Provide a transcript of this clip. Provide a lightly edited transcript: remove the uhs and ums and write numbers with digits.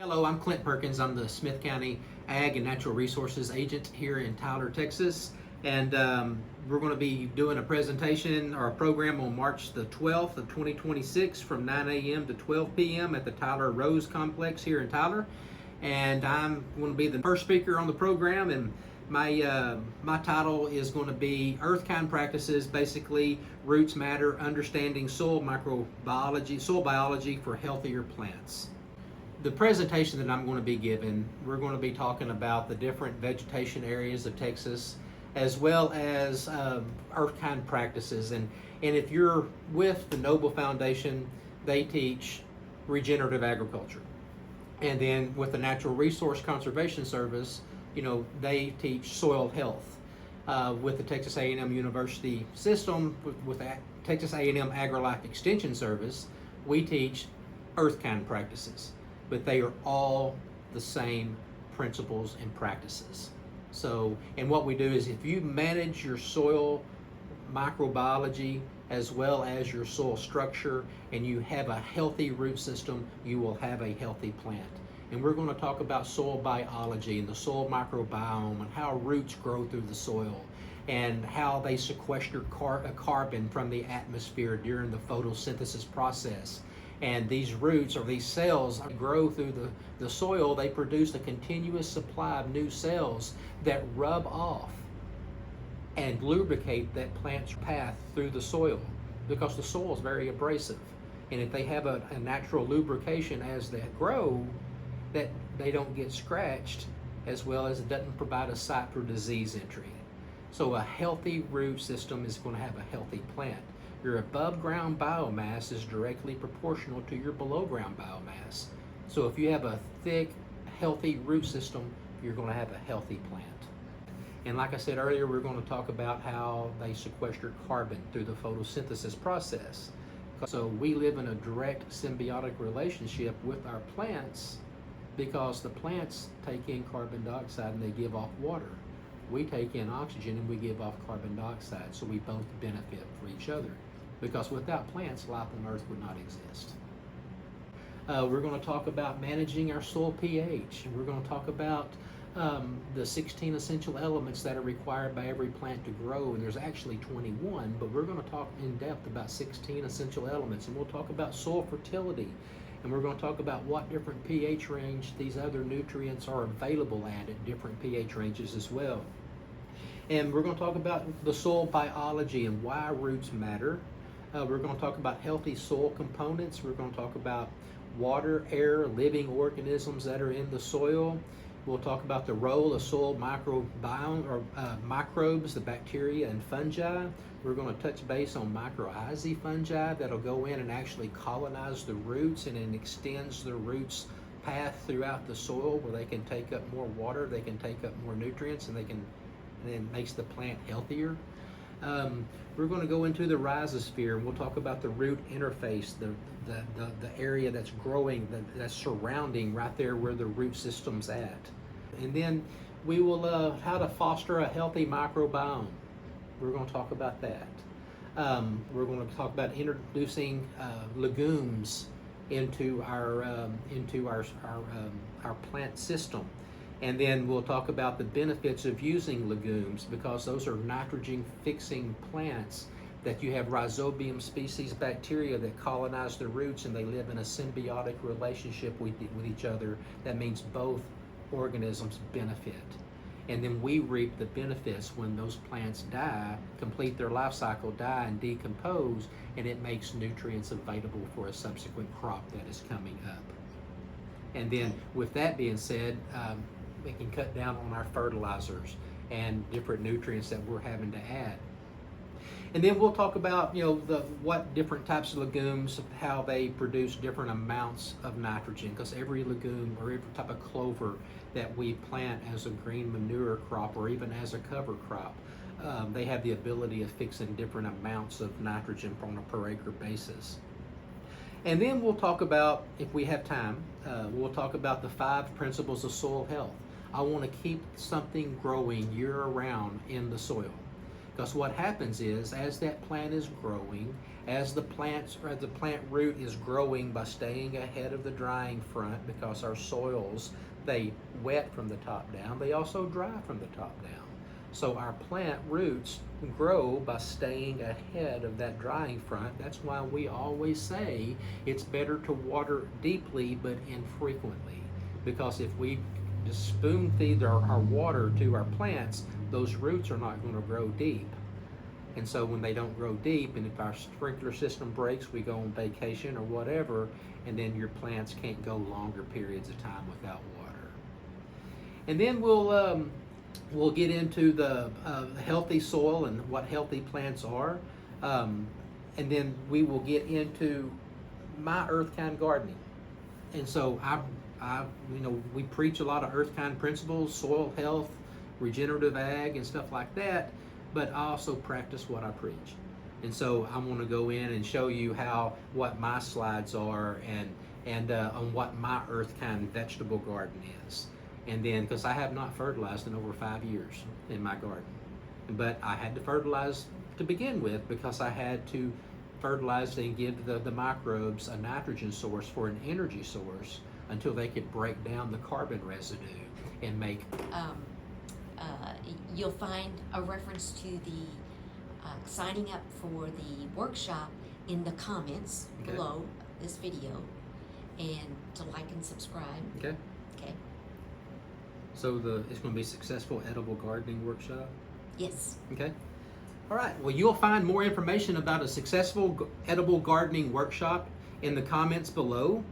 Hello, I'm Clint Perkins. I'm the Smith County Ag and Natural Resources Agent here in Tyler, Texas. And we're going to be doing a presentation or a program on March the 12th of 2026 from 9 a.m. to 12 p.m. at the Tyler Rose Complex here in Tyler. And I'm going to be the first speaker on the program, and my title is going to be Earth Kind Practices, basically Roots Matter, Understanding Soil Microbiology, Soil Biology for Healthier Plants. The presentation that I'm going to be giving, we're going to be talking about the different vegetation areas of Texas, as well as Earth Kind Practices. And if you're with the Noble Foundation, they teach regenerative agriculture. And then with the Natural Resource Conservation Service, they teach soil health. With the Texas A&M University system, with the Texas A&M AgriLife Extension Service, we teach Earth Kind Practices. But they are all the same principles and practices. So, and what we do is, if you manage your soil microbiology as well as your soil structure, and you have a healthy root system, you will have a healthy plant. And we're going to talk about soil biology and the soil microbiome, and how roots grow through the soil, and how they sequester carbon from the atmosphere during the photosynthesis process. And these roots, or these cells, grow through the soil. They produce a continuous supply of new cells that rub off and lubricate that plant's path through the soil, because the soil is very abrasive. And if they have a natural lubrication as they grow, that they don't get scratched, as well as it doesn't provide a site for disease entry. So a healthy root system is going to have a healthy plant. Your above ground biomass is directly proportional to your below ground biomass. So if you have a thick, healthy root system, you're going to have a healthy plant. And like I said earlier, we're going to talk about how they sequester carbon through the photosynthesis process. So we live in a direct symbiotic relationship with our plants, because the plants take in carbon dioxide and they give off water. We take in oxygen and we give off carbon dioxide, so we both benefit for each other. Because without plants, life on Earth would not exist. We're going to talk about managing our soil pH. And we're going to talk about the 16 essential elements that are required by every plant to grow. And there's actually 21, but we're going to talk in depth about 16 essential elements. And we'll talk about soil fertility. And we're going to talk about what different pH range these other nutrients are available at different pH ranges as well. And we're going to talk about the soil biology and why roots matter. We're going to talk about healthy soil components. We're going to talk about water, air, living organisms that are in the soil. We'll talk about the role of soil microbiome, or microbes, the bacteria and fungi. We're going to touch base on mycorrhizae fungi that'll go in and actually colonize the roots, and it extends the roots path throughout the soil, where they can take up more water, they can take up more nutrients, and then makes the plant healthier. We're going to go into the rhizosphere, and we'll talk about the root interface, the area that's growing, that's surrounding right there where the root system's at. And then we will how to foster a healthy microbiome. We're going to talk about that. We're going to talk about introducing legumes into our plant system. And then we'll talk about the benefits of using legumes, because those are nitrogen fixing plants that you have rhizobium species bacteria that colonize the roots, and they live in a symbiotic relationship with each other. That means both organisms benefit. And then we reap the benefits when those plants die, complete their life cycle, die and decompose, and it makes nutrients available for a subsequent crop that is coming up. And then with that being said, we can cut down on our fertilizers and different nutrients that we're having to add. And then we'll talk about what different types of legumes, how they produce different amounts of nitrogen, because every legume or every type of clover that we plant as a green manure crop or even as a cover crop, they have the ability of fixing different amounts of nitrogen on a per acre basis. And then we'll talk about, if we have time, we'll talk about the 5 principles of soil health. I want to keep something growing year-round in the soil. Because what happens is, as that plant is growing, as the plant root is growing by staying ahead of the drying front, because our soils, they wet from the top down, they also dry from the top down. So our plant roots grow by staying ahead of that drying front. That's why we always say it's better to water deeply but infrequently. Because if we just spoon feed our water to our plants, those roots are not going to grow deep. And so when they don't grow deep, and if our sprinkler system breaks, we go on vacation or whatever, and then your plants can't go longer periods of time without water. And then we'll get into the healthy soil and what healthy plants are. And then we will get into my earth kind gardening. And so we preach a lot of earth kind principles, soil health, regenerative ag, and stuff like that. But I also practice what I preach. And so I'm going to go in and show you what my slides are and on what my earth kind vegetable garden is. And then, because I have not fertilized in over 5 years in my garden. But I had to fertilize to begin with, because I had to fertilize and give the microbes a nitrogen source for an energy source until they could break down the carbon residue and make... You'll find a reference to the signing up for the workshop in the comments below this video, and to like and subscribe. Okay. So it's going to be Successful Edible Gardening Workshop? Yes. Okay. All right. Well, you'll find more information about a Successful Edible Gardening Workshop in the comments below.